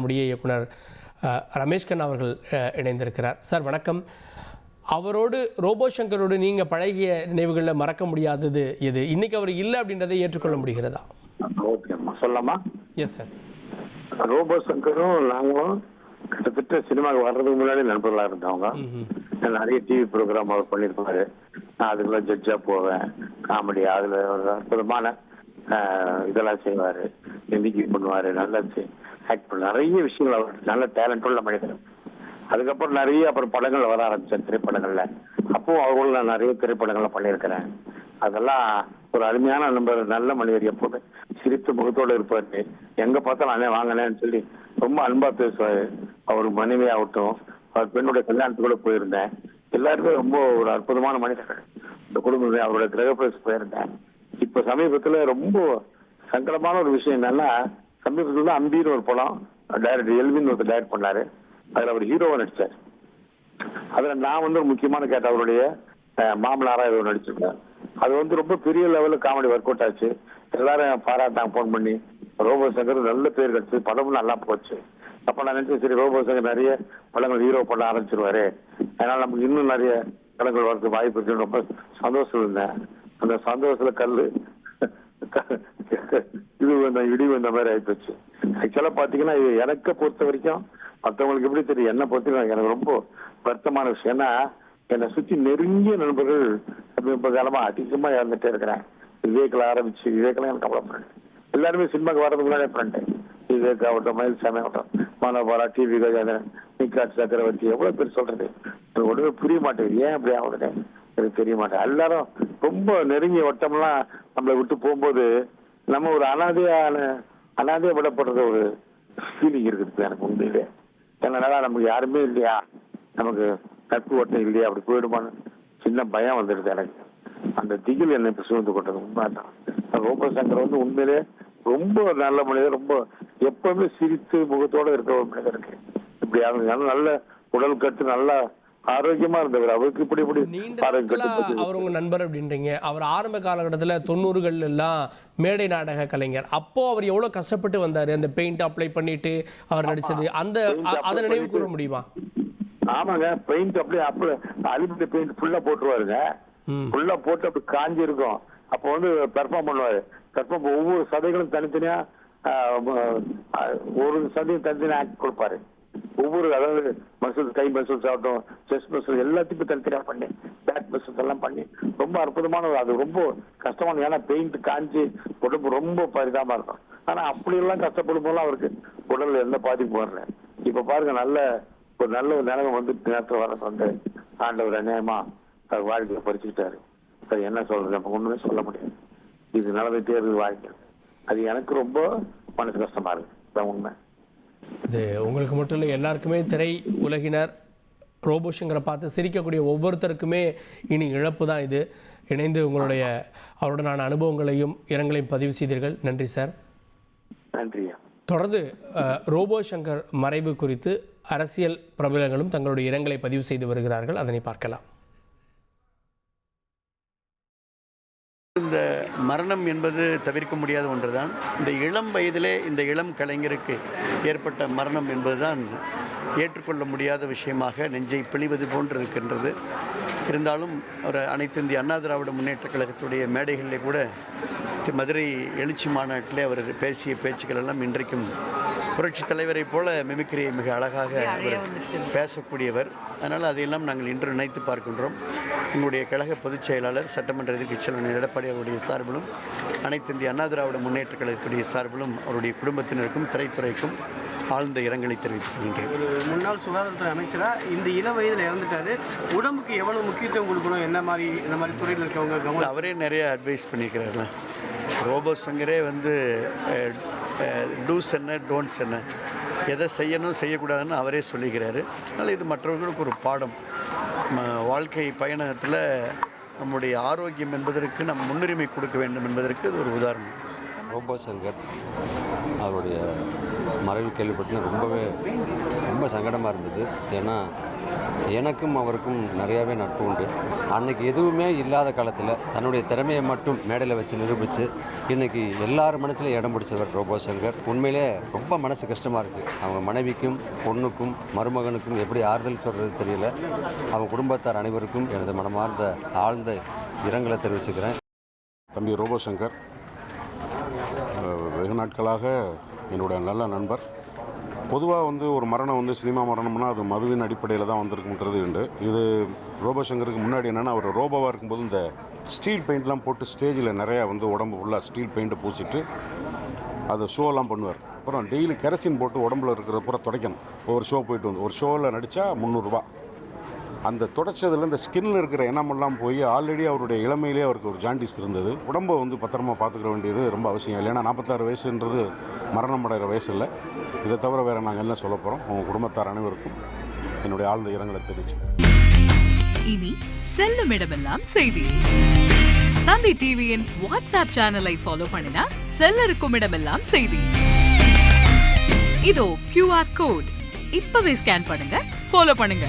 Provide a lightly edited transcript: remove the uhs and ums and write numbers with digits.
நம்முடைய இயக்குனர் ரமேஷ் கண்ணா அவர்கள் இணைந்திருக்கிறார். சார் வணக்கம். அவரோடு ரோபோ சங்கரோடு நீங்கள் பழகிய நினைவுகளில் மறக்க முடியாதது எது? இன்னைக்கு அவர் இல்லை அப்படின்றதை ஏற்றுக்கொள்ள முடிகிறதா? சொல்லலாமா? Yes sir. ரோபோ சங்கரும் நாங்களும் கிட்டத்தட்ட சினிமாவுக்கு வர்றதுக்கு முன்னாடி நண்பர்களாக இருந்தவங்க. நிறைய டிவி ப்ரோக்ராம் அவர் பண்ணியிருப்பாரு. நான் அதுக்குள்ள ஜட்ஜா போவேன். காமெடி அதில் ஒரு அற்புதமான இதெல்லாம் செய்வார். எந்திக்கி பண்ணுவார். நல்லா ஆக்ட் பண்ண நிறைய விஷயங்கள் அவர் நல்ல டேலண்ட் உள்ள மனிதர். அதுக்கப்புறம் நிறைய அப்புறம் படங்கள் வர ஆரம்பிச்சேன் திரைப்படங்கள்ல. அப்பவும் அவர்களும் நான் நிறைய திரைப்படங்கள்ல பண்ணியிருக்கிறேன். அதெல்லாம் ஒரு அருமையான நண்பர், நல்ல மனிதர், எப்போதுமே சிரித்த முகத்தோடு இருப்பாரு. எங்க பார்த்தாலும் அண்ணே வாங்கினேன்னு சொல்லி ரொம்ப அன்பா பேசுவாரு. அவர் மனைவி ஆகட்டும், அவர் பெண்ணுடைய கல்யாணத்துக்கு கூட போயிருந்தேன். எல்லாருமே ரொம்ப ஒரு அற்புதமான மனிதர்கள். இந்த குடும்பம் அவரோட கிரகப்பிரவேசம் போயிருந்தேன். இப்ப சமீபத்துல ரொம்ப சங்கடமான ஒரு விஷயம் என்னன்னா, சமீபத்துல அம்பின்னு ஒரு படம் டைரக்டர் எல்வின் ஒருத்தர் டைரக்ட் பண்ணாரு. அதுல அவர் ஹீரோவா நடிச்சார். அதுல நான் ஒரு முக்கியமான கேட்ட அவருடைய மாமனாரா ஏதோ நடிச்சிருக்கேன். அது ரொம்ப பெரிய லெவல்ல காமெடி ஒர்க் அவுட் ஆச்சு. எல்லாரும் பாராட்டாங்க போன் பண்ணி. ரோபோ சங்கர் நல்ல பேர் கிடைச்சு, படமும் நல்லா போச்சு. அப்ப நான் நினைச்சேன், சரி ரோபோ சங்கர் நிறைய படங்கள் ஹீரோ பண்ண ஆரம்பிச்சிருவாரு, அதனால நமக்கு இன்னும் நிறைய படங்கள் வரதுக்கு வாய்ப்பு இருக்குன்னு ரொம்ப சந்தோஷம் இருந்தேன். அந்த சந்தோஷத்துல இது இடி வந்த மாதிரி ஆயிப்போச்சு. ஆக்சுவலா பாத்தீங்கன்னா இது எனக்கு பொறுத்த வரைக்கும், மற்றவங்களுக்கு எப்படி தெரியும், என்ன பொறுத்த எனக்கு ரொம்ப வருத்தமான விஷயம். ஏன்னா என்னை சுத்தி நெருங்கிய நண்பர்கள் சமீப காலமா அதிகமா இறந்துட்டே இருக்கிறேன். விவேக்ல ஆரம்பிச்சு, விவேக்லாம் எனக்கு அவ்வளவு ஃப்ரெண்ட். எல்லாருமே சினிமாக்கு வர்றதுக்கு முன்னாடி ஃப்ரெண்டு. விவேக் ஆகட்டும், மயில் சாமி ஆகட்டும், மனோபாலா, டிவி கஜாதன், நிக்காட் சக்கரவர்த்தி, எவ்வளவு பேர் சொல்றது எனக்கு ஒன்றுமே புரிய மாட்டேங்குது. ஏன் அப்படி ஆகுதுன்னு எனக்கு தெரிய மாட்டேன். எல்லாரும் ரொம்ப நெருங்கிய வட்டம்லாம் நம்மளை விட்டு போகும்போது நம்ம ஒரு அனாதையா விடப்படுற ஒரு ஃபீலிங் இருக்குது எனக்கு உண்மையிலே. என்னன்னா நமக்கு யாருமே இல்லையா, நமக்கு நட்பு வட்டம் இல்லையா, அப்படி போயிடுமான்னு சின்ன பயம் வந்துடுது எனக்கு. அந்த திகில் என்னை இப்ப சூழ்ந்து கொண்டது உண்மைதான். ரோபோ சங்கர் உண்மையிலே ரொம்ப நல்ல மனிதர். ரொம்ப எப்பவுமே சிரித்து முகத்தோட இருக்கிற ஒரு மனிதர் இருக்கு. இப்படி நல்ல உடல் கட்டு, நல்லா ஆரோக்கியமா இருந்தவர். அவருக்கு இப்படி அவர் உங்க நண்பர் அப்படின்றீங்க. அவர் ஆரம்ப காலகட்டத்தில் 90கள் எல்லாம் மேடை நாடக கலைஞர். அப்போ அவர் எவ்வளவு கஷ்டப்பட்டு வந்தாரு, அந்த பெயிண்ட் அப்ளை பண்ணிட்டு அவர் நடிச்சது, அதை நினைவு கூற முடியுமா? ஆமாங்க, பெயிண்ட் அப்படியே அலுமினிய பெயிண்ட் ஃபுல்லா போட்டுருவாருங்க. ஃபுல்லா போட்டு அப்படி காஞ்சி இருக்கும். அப்போ பெர்ஃபார்ம் பண்ணுவாரு. பெர்ஃபார்ம் ஒவ்வொரு சதைகளும் தனித்தனியா, ஒரு சதையும் தனித்தனியா ஆக்ட் கொடுப்பாரு. ஒவ்வொரு, அதாவது மசில்ஸ், கை மசில்ஸ் ஆகட்டும், செஸ்ட் மசில் எல்லாத்தையும் தனித்தனியா பண்ணி, பேக் மசில்ஸ் எல்லாம் பண்ணி ரொம்ப அற்புதமான, அது ரொம்ப கஷ்டமான. ஏன்னா பெயிண்ட் காஞ்சி உடம்பு ரொம்ப பரிதாபமா இருக்கும். ஆனா அப்படி எல்லாம் கஷ்டப்படும் போது அவருக்கு உடல்ல எந்த பாதிப்பும் வரல. இப்ப பாருங்க, ஒரு நல்ல நிலைமை நேரத்தில் வர ஆண்டவர் அநியாயமா வாழ்க்கையை பறிச்சுக்கிட்டாரு. சரி, என்ன சொல்றது, நம்ம ஒண்ணுமே சொல்ல முடியாது. இது நடந்துட்டே இருக்கு வாழ்க்கை. அது எனக்கு ரொம்ப மனசு கஷ்டமா இருக்கு, உண்மை. இது உங்களுக்கு மட்டும் இல்லை, எல்லாருக்குமே திரை உலகினர் ரோபோ சங்கரை பார்த்து சிரிக்கக்கூடிய ஒவ்வொருத்தருக்குமே இனி இழப்பு தான் இது. இணைந்து அவருடனான அனுபவங்களையும் இரங்கலையும் பதிவு செய்தீர்கள். நன்றி சார். நன்றி. தொடர்ந்து ரோபோ சங்கர் மறைவு குறித்து அரசியல் பிரபலங்களும் தங்களுடைய இரங்கலை பதிவு செய்து வருகிறார்கள். அதனை பார்க்கலாம். இந்த மரணம் என்பது தவிர்க்க முடியாத ஒன்றுதான். இந்த இளம் வயதிலே இந்த இளம் கலைஞருக்கு ஏற்பட்ட மரணம் என்பதுதான் ஏற்றுக்கொள்ள முடியாத விஷயமாக நெஞ்சை பிழிவது போன்று இருக்கின்றது. இருந்தாலும் ஒரு அனைத்து இந்திய அண்ணா திராவிட முன்னேற்ற கழகத்துடைய மேடைகளிலே கூட மதுரை எழுச்சி மாநாட்டிலே அவர் பேசிய பேச்சுக்கள் எல்லாம் இன்றைக்கும் புரட்சி தலைவரை போல மிமிக்ரியை மிக அழகாக அவர் பேசக்கூடியவர். அதனால் அதையெல்லாம் நாங்கள் இன்று நினைத்து பார்க்கின்றோம். எங்களுடைய கழக பொதுச் செயலாளர், சட்டமன்ற எதிர்க்கட்சி தலைவர் எடப்பாடி அவருடைய சார்பிலும், அனைத்து இந்திய அண்ணா திராவிட முன்னேற்ற கழகத்துடைய சார்பிலும் அவருடைய குடும்பத்தினருக்கும் திரைத்துறைக்கும் ஆழ்ந்த இரங்கலை தெரிவித்துக் கொள்கின்றேன். ஒரு முன்னாள் சுகாதாரத்துறை அமைச்சராக இந்த இள வயதில் இறந்துட்டாரு. உடம்புக்கு எவ்வளவு முக்கியத்துவம் கொடுக்கணும், இந்த மாதிரி துறையில் இருக்கவங்க அவரே நிறைய அட்வைஸ் பண்ணியிருக்கிறார்ல. ரோபோ சங்கரே டூஸ் என்ன டோன்ட்ஸ் என்ன, எதை செய்யணும் செய்யக்கூடாதுன்னு அவரே சொல்லிக்கிறாரு. அதனால் இது மற்றவர்களுக்கு ஒரு பாடம். வாழ்க்கை பயணத்தில் நம்முடைய ஆரோக்கியம் என்பதற்கு நம் முன்னுரிமை கொடுக்க வேண்டும் என்பதற்கு இது ஒரு உதாரணம். ரோபோ சங்கர் அவருடைய மறைவு கேள்விப்பட்டு ரொம்ப சங்கடமாக இருந்தது. ஏன்னா எனக்கும் அவருக்கும் நிறையாவே நட்பு உண்டு. அன்னைக்கு எதுவுமே இல்லாத காலத்தில் தன்னுடைய திறமையை மட்டும் மேடையில் வச்சு நிரூபித்து இன்றைக்கி எல்லார் மனசுலையும் இடம் பிடிச்சவர் ரோபோ சங்கர். உண்மையிலே ரொம்ப மனசு கஷ்டமாக இருக்குது. அவங்க மனைவிக்கும் பொண்ணுக்கும் மருமகனுக்கும் எப்படி ஆறுதல் சொல்கிறது தெரியல. அவங்க குடும்பத்தார் அனைவருக்கும் எனது மனமார்ந்த ஆழ்ந்த இரங்கலை தெரிவிச்சுக்கிறேன். தம்பி ரோபோ சங்கர் வெகு நாட்களாக என்னுடைய நல்ல நண்பர். பொதுவாக ஒரு மரணம் சினிமா மரணம்னா அது மதுவின் அடிப்படையில் தான் வந்திருக்குன்றது உண்டு. இது ரோபோ சங்கருக்கு முன்னாடி என்னென்னா, அவர் ரோபோவாக இருக்கும்போது இந்த ஸ்டீல் பெயிண்ட்லாம் போட்டு ஸ்டேஜில் நிறையா உடம்பு ஃபுல்லாக ஸ்டீல் பெயிண்ட்டை பூசிட்டு அதை ஷோலாம் பண்ணுவார். அப்புறம் டெய்லி கெரசின் போட்டு உடம்புல இருக்கிற பூரா துடைக்கணும். ஒரு ஷோ போயிட்டு ஒரு ஷோவில் நடித்தா 300 ரூபா. அந்த துடைச்சதில் இந்த ஸ்கின்னில் இருக்கிற எண்ணமெல்லாம் போய் ஆல்ரெடி அவருடைய இளமையிலே அவருக்கு ஒரு ஜாண்டிஸ் இருந்தது. உடம்பை பத்திரமா பார்த்துக்க வேண்டியது ரொம்ப அவசியம். இல்லைன்னா 46 வயசுன்றது மரணம் அடைகிற வயசு இல்லை. இதை தவிர வேறு நாங்கள் என்ன சொல்ல போகிறோம். உங்கள் குடும்பத்தார் அனைவருக்கும் என்னுடைய ஆழ்ந்த இரங்கலை தெரிவிச்சு. இனி செல்லும் இடமெல்லாம் செய்தி. தந்தி டிவியின் வாட்ஸ்அப் சேனலை ஃபாலோ பண்ணினா செல்ல இருக்கும் இடமெல்லாம் செய்தி. இதோ QR கோட் இப்பவே ஸ்கேன் பண்ணுங்க, ஃபாலோ பண்ணுங்க.